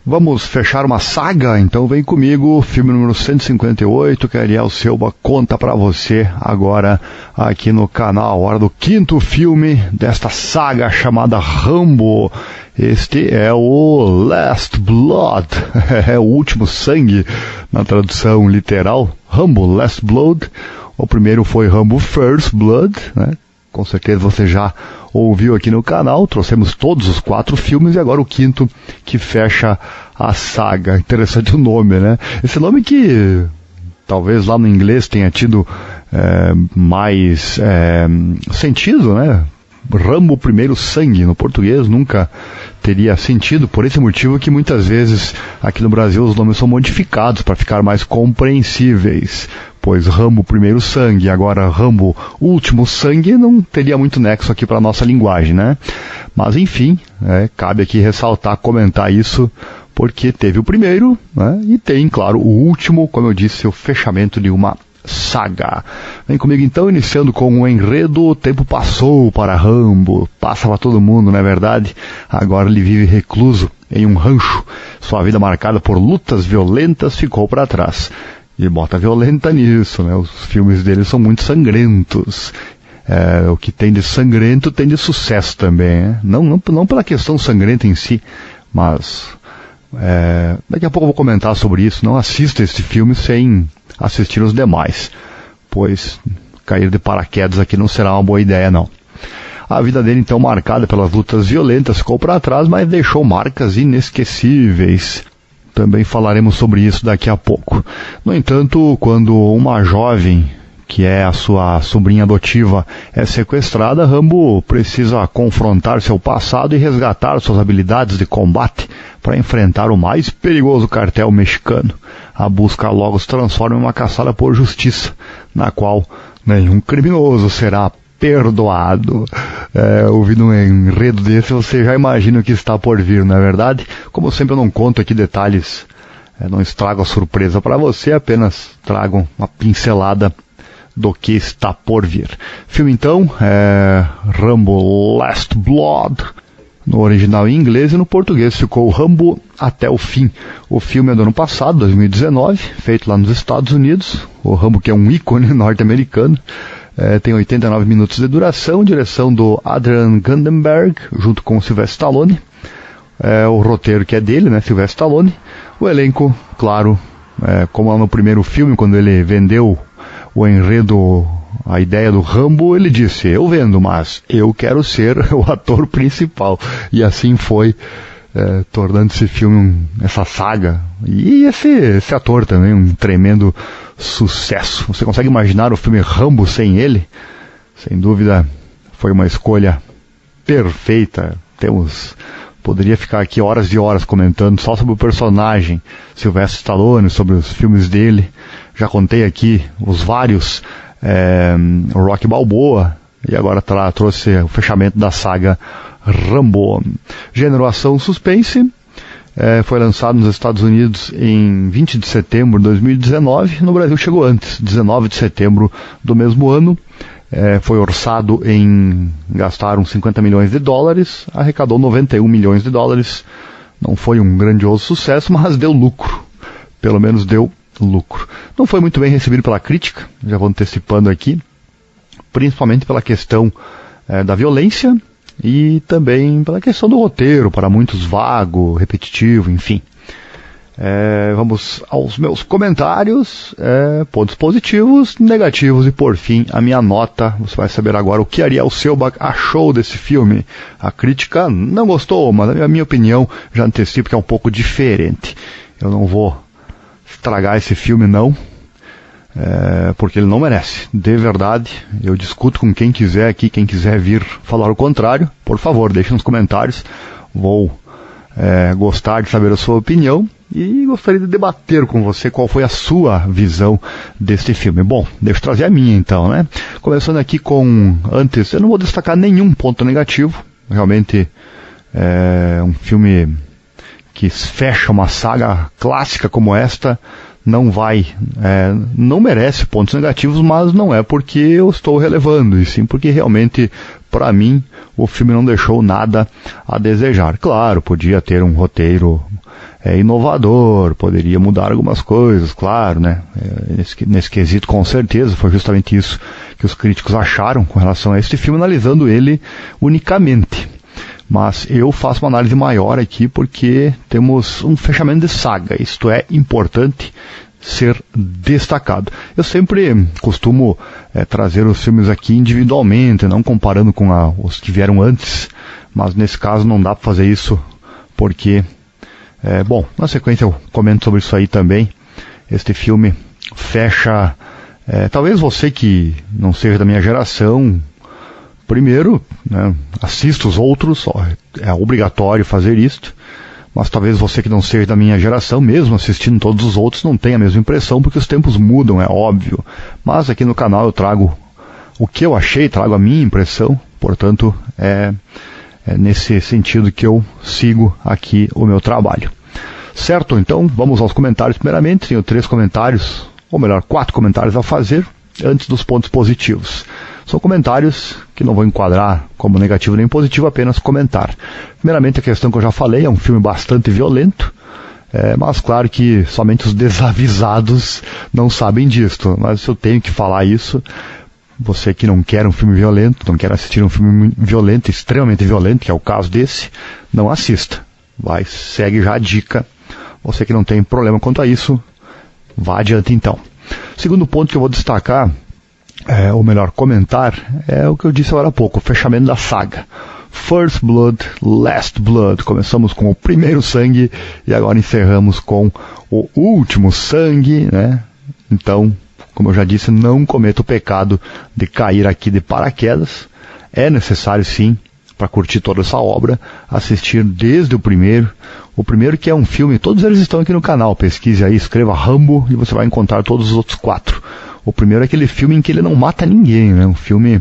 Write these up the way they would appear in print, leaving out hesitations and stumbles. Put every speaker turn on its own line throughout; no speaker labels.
Vamos fechar uma saga? Então vem comigo, filme número 158, que Ariel Silva conta pra você agora aqui no canal. Hora do quinto filme desta saga chamada Rambo. Este é o Last Blood, é o último sangue na tradução literal. Rambo Last Blood. O primeiro foi Rambo First Blood, né? Com certeza você já ouviu aqui no canal, trouxemos todos os 4 filmes e agora o quinto que fecha a saga. Interessante o nome, né? Esse nome que talvez lá no inglês tenha tido mais sentido, né? Rambo Primeiro Sangue, no português nunca teria sentido, por esse motivo que muitas vezes aqui no Brasil os nomes são modificados para ficar mais compreensíveis, pois Rambo Primeiro Sangue, agora Rambo Último Sangue, não teria muito nexo aqui para a nossa linguagem, né? Mas enfim, cabe aqui ressaltar, comentar isso, porque teve o primeiro, né? E tem, claro, o último, como eu disse, o fechamento de uma saga. Vem comigo então, iniciando com o enredo. O tempo passou para Rambo, passa para todo mundo, não é verdade? Agora ele vive recluso em um rancho, sua vida marcada por lutas violentas ficou para trás. E bota violenta nisso, né? Os filmes dele são muito sangrentos. O que tem de sangrento tem de sucesso também, né? Não pela questão sangrenta em si, mas daqui a pouco eu vou comentar sobre isso. Não assista esse filme sem assistir os demais, pois cair de paraquedas aqui não será uma boa ideia, não. A vida dele, então, marcada pelas lutas violentas, ficou para trás, mas deixou marcas inesquecíveis. Também falaremos sobre isso daqui a pouco. No entanto, quando uma jovem, que é a sua sobrinha adotiva, é sequestrada, Rambo precisa confrontar seu passado e resgatar suas habilidades de combate para enfrentar o mais perigoso cartel mexicano. A busca logo se transforma em uma caçada por justiça, na qual nenhum criminoso será perdoado. Ouvindo um enredo desse, você já imagina o que está por vir, não é verdade? Como sempre, eu não conto aqui detalhes, não estrago a surpresa para você, apenas trago uma pincelada do que está por vir. Filme então, Rambo Last Blood, no original em inglês, e no português ficou Rambo Até o Fim. O filme é do ano passado, 2019, feito lá nos Estados Unidos. O Rambo, que é um ícone norte-americano, tem 89 minutos de duração, direção do Adrian Gandenberg, junto com o Sylvester Stallone. O roteiro que é dele, né, Sylvester Stallone. O elenco, claro, como lá no primeiro filme, quando ele vendeu o enredo, a ideia do Rambo, ele disse: eu vendo, mas eu quero ser o ator principal. E assim foi, tornando esse filme, essa saga, e esse ator também, um tremendo sucesso. Você consegue imaginar o filme Rambo sem ele? Sem dúvida, foi uma escolha perfeita. Poderia ficar aqui horas e horas comentando só sobre o personagem Sylvester Stallone, sobre os filmes dele. Já contei aqui os vários, Rocky Balboa, e agora trouxe o fechamento da saga Rambo. Gênero ação suspense, foi lançado nos Estados Unidos em 20 de setembro de 2019, no Brasil chegou antes, 19 de setembro do mesmo ano. Foi orçado em gastar uns 50 milhões de dólares, arrecadou 91 milhões de dólares. Não foi um grandioso sucesso, mas deu lucro. Pelo menos deu lucro. Não foi muito bem recebido pela crítica, já vou antecipando aqui, principalmente pela questão da violência e também pela questão do roteiro, para muitos vago, repetitivo, enfim. Vamos aos meus comentários, pontos positivos, negativos e por fim a minha nota. Você vai saber agora o que Ariel Silva achou desse filme. A crítica não gostou, mas a minha opinião já antecipo que é um pouco diferente. Eu não vou estragar esse filme não, porque ele não merece, de verdade. Eu discuto com quem quiser aqui, quem quiser vir falar o contrário, por favor, deixe nos comentários. Vou gostar de saber a sua opinião e gostaria de debater com você qual foi a sua visão deste filme. Bom, deixa eu trazer a minha então, né? Começando aqui antes, eu não vou destacar nenhum ponto negativo, realmente é um filme que fecha uma saga clássica como esta. Não merece pontos negativos, mas não é porque eu estou relevando, e sim porque realmente para mim, o filme não deixou nada a desejar. Claro, podia ter um roteiro inovador, poderia mudar algumas coisas, claro, né? Nesse quesito, com certeza, foi justamente isso que os críticos acharam com relação a este filme, analisando ele unicamente. Mas eu faço uma análise maior aqui porque temos um fechamento de saga, isto é importante ser destacado. Eu sempre costumo trazer os filmes aqui individualmente, não comparando com os que vieram antes, mas nesse caso não dá para fazer isso porque, bom, na sequência eu comento sobre isso aí também. Este filme fecha, talvez você que não seja da minha geração, primeiro, né, assista os outros, é obrigatório fazer isto, mas talvez você que não seja da minha geração, mesmo assistindo todos os outros, não tenha a mesma impressão, porque os tempos mudam, é óbvio. Mas aqui no canal eu trago o que eu achei, trago a minha impressão, portanto, é nesse sentido que eu sigo aqui o meu trabalho. Certo? Então, vamos aos comentários primeiramente. Tenho 3 comentários, ou melhor, 4 comentários a fazer, antes dos pontos positivos. São comentários que não vou enquadrar como negativo nem positivo, apenas comentar. Primeiramente, a questão que eu já falei, é um filme bastante violento, mas claro que somente os desavisados não sabem disto. Mas eu tenho que falar isso. Você que não quer um filme violento, não quer assistir um filme violento, extremamente violento, que é o caso desse, não assista. Segue já a dica. Você que não tem problema quanto a isso, vá adiante então. Segundo ponto que eu vou destacar, ou melhor, comentar, é o que eu disse agora há pouco, o fechamento da saga. First Blood, Last Blood. Começamos com o primeiro sangue e agora encerramos com o último sangue, né? Então, como eu já disse, não cometa o pecado de cair aqui de paraquedas. É necessário sim, para curtir toda essa obra, assistir desde o primeiro. O primeiro que é um filme, todos eles estão aqui no canal, pesquise aí, escreva Rambo e você vai encontrar todos os outros 4. O primeiro é aquele filme em que ele não mata ninguém, né? Um filme,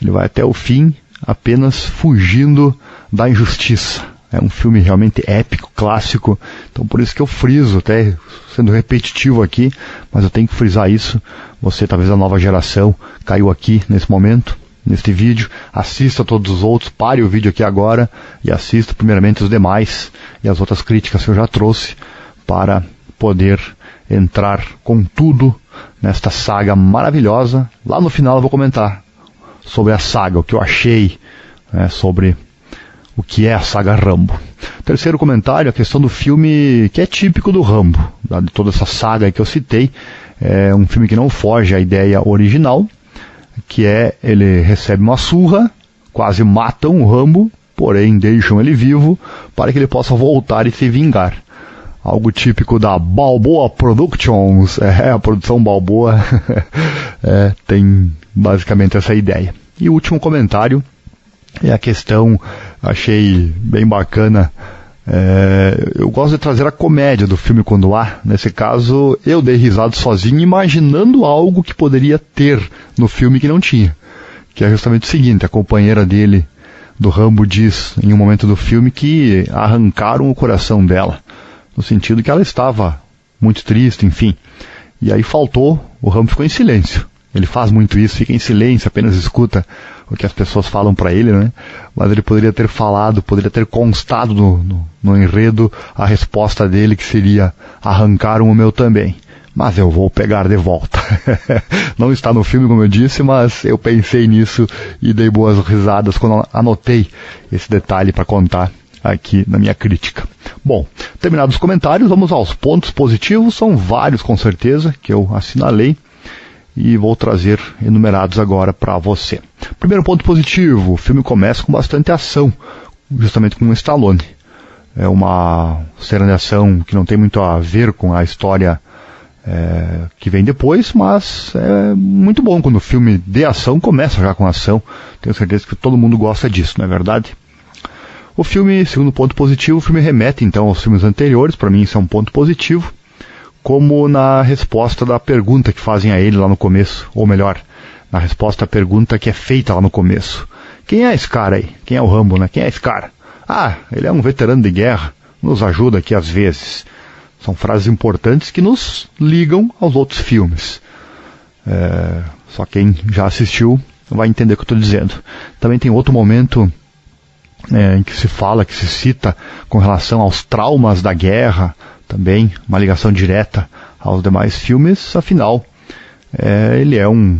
ele vai até o fim apenas fugindo da injustiça. É um filme realmente épico, clássico, então por isso que eu friso, até sendo repetitivo aqui, mas eu tenho que frisar isso. Você, talvez da nova geração, caiu aqui nesse momento, neste vídeo, assista todos os outros, pare o vídeo aqui agora e assista primeiramente os demais e as outras críticas que eu já trouxe para poder entrar com tudo nesta saga maravilhosa. Lá no final eu vou comentar sobre a saga, o que eu achei, né, sobre o que é a saga Rambo. Terceiro comentário, a questão do filme que é típico do Rambo, de toda essa saga que eu citei. É um filme que não foge à ideia original, que ele recebe uma surra, quase matam o Rambo, porém deixam ele vivo para que ele possa voltar e se vingar. Algo típico da Balboa Productions, a produção Balboa tem basicamente essa ideia. E o último comentário é a questão, achei bem bacana, eu gosto de trazer a comédia do filme quando há. Nesse caso, eu dei risada sozinho, imaginando algo que poderia ter no filme que não tinha. Que é justamente o seguinte, a companheira dele, do Rambo, diz em um momento do filme que arrancaram o coração dela. No sentido que ela estava muito triste, enfim. E aí o Rambo ficou em silêncio. Ele faz muito isso, fica em silêncio, apenas escuta o que as pessoas falam para ele, né? Mas ele poderia ter falado, poderia ter constado no enredo a resposta dele, que seria: arrancaram o meu também, mas eu vou pegar de volta. Não está no filme, como eu disse, mas eu pensei nisso e dei boas risadas quando anotei esse detalhe para contar aqui na minha crítica. Bom, terminados os comentários, vamos aos pontos positivos. São vários, com certeza, que eu assinalei e vou trazer enumerados agora para você. Primeiro ponto positivo, o filme começa com bastante ação, justamente com o Stallone. É uma cena de ação que não tem muito a ver com a história que vem depois, mas é muito bom quando o filme de ação começa já com ação. Tenho certeza que todo mundo gosta disso, não é verdade? O filme, segundo ponto positivo, o filme remete então aos filmes anteriores, para mim isso é um ponto positivo, como na resposta da pergunta que fazem a ele lá no começo, ou melhor, na resposta à pergunta que é feita lá no começo. Quem é esse cara aí? Quem é o Rambo, né? Quem é esse cara? Ah, ele é um veterano de guerra, nos ajuda aqui às vezes. São frases importantes que nos ligam aos outros filmes. Só quem já assistiu vai entender o que eu estou dizendo. Também tem outro momento em que se fala, que se cita com relação aos traumas da guerra, também uma ligação direta aos demais filmes, afinal, ele é um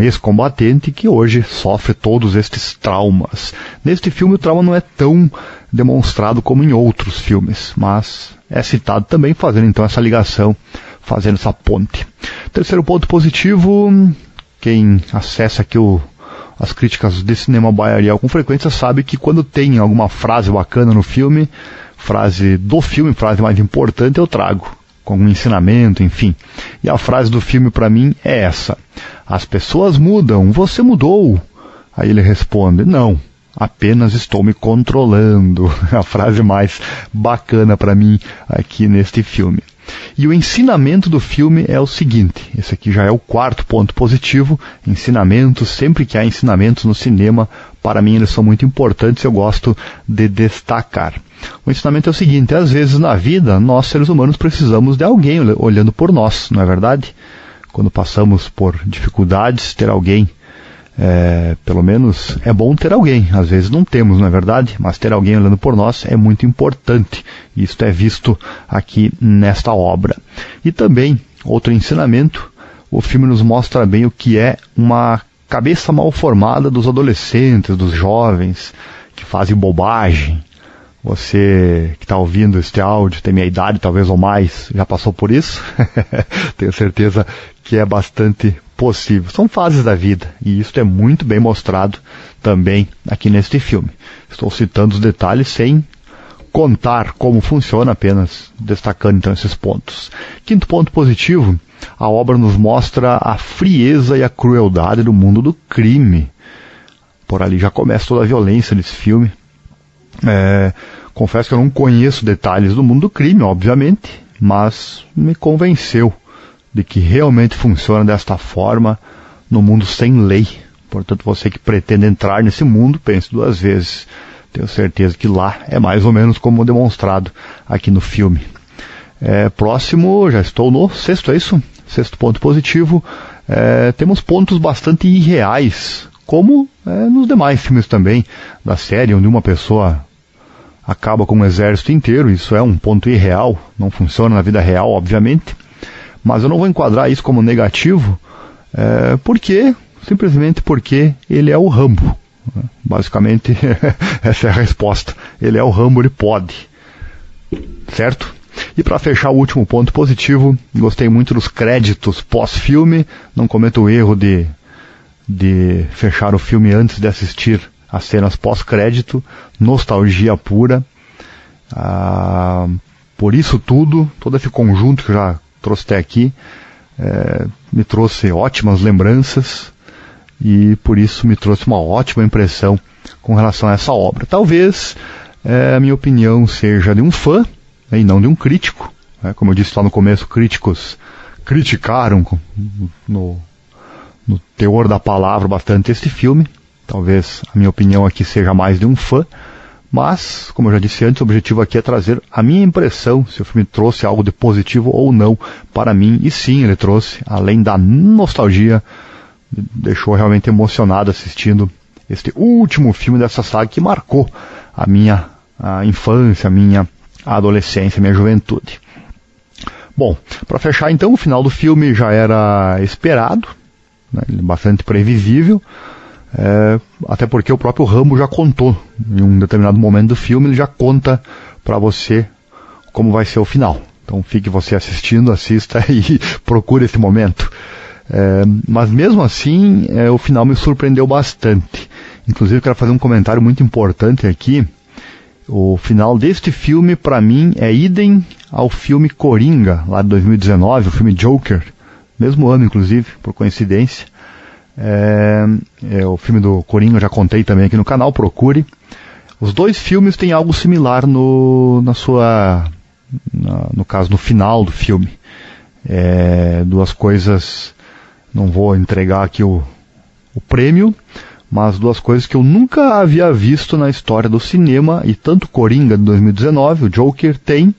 ex-combatente que hoje sofre todos estes traumas. Neste filme o trauma não é tão demonstrado como em outros filmes, mas é citado também, fazendo então essa ligação, fazendo essa ponte. Terceiro ponto positivo, quem acessa aqui as críticas de Cinema by Ariel com frequência sabe que quando tem alguma frase bacana no filme, frase do filme, frase mais importante, eu trago, com um ensinamento, enfim. E a frase do filme para mim é essa: as pessoas mudam, você mudou. Aí ele responde: não, apenas estou me controlando. A frase mais bacana para mim aqui neste filme. E o ensinamento do filme é o seguinte, esse aqui já é o quarto ponto positivo: ensinamentos. Sempre que há ensinamentos no cinema, para mim eles são muito importantes, eu gosto de destacar. O ensinamento é o seguinte: às vezes na vida, nós seres humanos precisamos de alguém olhando por nós, não é verdade? Quando passamos por dificuldades, ter alguém, pelo menos é bom ter alguém. Às vezes não temos, não é verdade? Mas ter alguém olhando por nós é muito importante. Isto é visto aqui nesta obra. E também, outro ensinamento, o filme nos mostra bem o que é uma cabeça mal formada dos adolescentes, dos jovens, que fazem bobagem. Você que está ouvindo este áudio, tem minha idade, talvez ou mais, já passou por isso? Tenho certeza que é bastante possível. São fases da vida, e isso é muito bem mostrado também aqui neste filme. Estou citando os detalhes sem contar como funciona, apenas destacando então esses pontos. Quinto ponto positivo: a obra nos mostra a frieza e a crueldade do mundo do crime. Por ali já começa toda a violência desse filme. Confesso que eu não conheço detalhes do mundo do crime, obviamente, mas me convenceu de que realmente funciona desta forma no mundo sem lei. Portanto, você que pretende entrar nesse mundo, pense duas vezes. Tenho certeza que lá é mais ou menos como demonstrado aqui no filme. Próximo, já estou no sexto, é isso? Sexto ponto positivo. Temos pontos bastante irreais, como nos demais filmes também da série, onde uma pessoa acaba com um exército inteiro. Isso é um ponto irreal, não funciona na vida real, obviamente. Mas eu não vou enquadrar isso como negativo, simplesmente porque ele é o Rambo. Basicamente, essa é a resposta. Ele é o Rambo, ele pode. Certo? E para fechar o último ponto positivo, gostei muito dos créditos pós-filme. Não cometo o erro de fechar o filme antes de assistir as cenas pós-crédito. Nostalgia pura. Por isso tudo, todo esse conjunto que eu já trouxe até aqui, me trouxe ótimas lembranças e por isso me trouxe uma ótima impressão com relação a essa obra. Talvez a minha opinião seja de um fã, e não de um crítico. Como eu disse lá no começo, críticos criticaram no teor da palavra bastante este filme. Talvez a minha opinião aqui seja mais de um fã, mas, como eu já disse antes, o objetivo aqui é trazer a minha impressão, se o filme trouxe algo de positivo ou não para mim. E sim, ele trouxe, além da nostalgia, me deixou realmente emocionado assistindo este último filme dessa saga que marcou a minha infância, a minha adolescência, a minha juventude. Bom, para fechar então, o final do filme já era esperado, né, bastante previsível. Até porque o próprio Rambo já contou, em um determinado momento do filme, ele já conta para você como vai ser o final. Então fique você assistindo, assista e procure esse momento. Mas mesmo assim, o final me surpreendeu bastante. Inclusive, quero fazer um comentário muito importante aqui. O final deste filme, para mim, é idem ao filme Coringa, lá de 2019, o filme Joker. Mesmo ano, inclusive, por coincidência. O filme do Coringa eu já contei também aqui no canal, procure. Os dois filmes têm algo similar no caso, no final do filme. Duas coisas, não vou entregar aqui o prêmio, mas duas coisas que eu nunca havia visto na história do cinema, e tanto Coringa de 2019, o Joker, tem,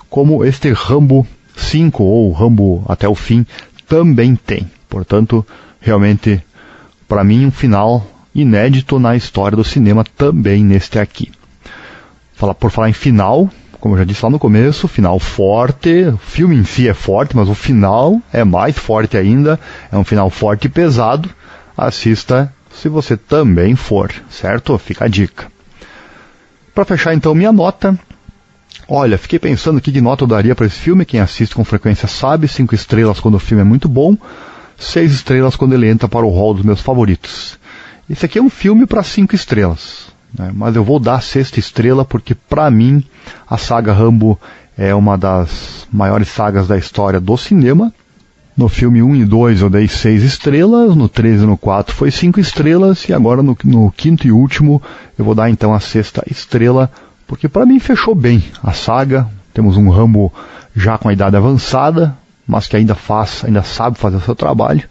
como este Rambo 5, ou Rambo até o fim, também tem. Portanto, realmente para mim um final inédito na história do cinema também neste aqui. Por falar em final, como eu já disse lá no começo, final forte, o filme em si é forte, mas o final é mais forte ainda, é um final forte e pesado. Assista se você também for, certo? Fica a dica. Para fechar então minha nota, olha, fiquei pensando que nota eu daria para esse filme. Quem assiste com frequência sabe, 5 estrelas quando o filme é muito bom, 6 estrelas quando ele entra para o hall dos meus favoritos. Esse aqui é um filme para 5 estrelas, né? Mas eu vou dar a 6ª estrela porque para mim a saga Rambo é uma das maiores sagas da história do cinema. No filme 1 e 2 eu dei 6 estrelas, no 3 e no 4 foi 5 estrelas, e agora no 5º e último eu vou dar então a 6ª estrela, porque para mim fechou bem a saga. Temos um Rambo já com a idade avançada, mas que ainda sabe fazer o seu trabalho,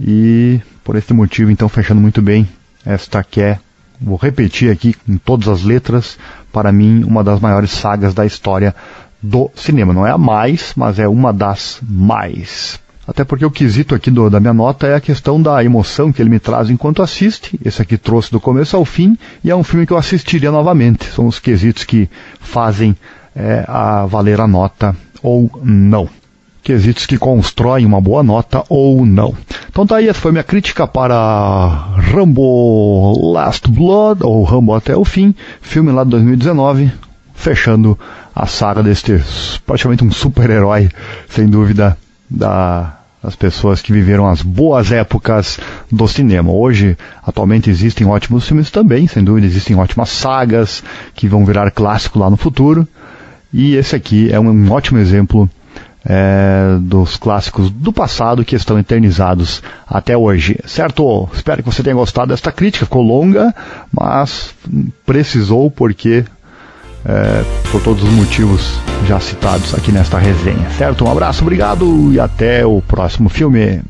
e por esse motivo então fechando muito bem esta que é, vou repetir aqui com todas as letras, para mim uma das maiores sagas da história do cinema. Não é a mais, mas é uma das mais. Até porque o quesito aqui da minha nota é a questão da emoção que ele me traz enquanto assiste. Esse aqui trouxe do começo ao fim, e é um filme que eu assistiria novamente. São os quesitos que fazem a valer a nota ou não. Quesitos que constroem uma boa nota ou não. Então tá aí, essa foi minha crítica para Rambo Last Blood, ou Rambo Até o Fim, filme lá de 2019, fechando a saga deste, praticamente um super-herói, sem dúvida, das pessoas que viveram as boas épocas do cinema. Hoje, atualmente, existem ótimos filmes também, sem dúvida, existem ótimas sagas que vão virar clássico lá no futuro, e esse aqui é um ótimo exemplo dos clássicos do passado que estão eternizados até hoje, certo? Espero que você tenha gostado desta crítica. Ficou longa, mas precisou, porque por todos os motivos já citados aqui nesta resenha, certo? Um abraço, obrigado e até o próximo filme.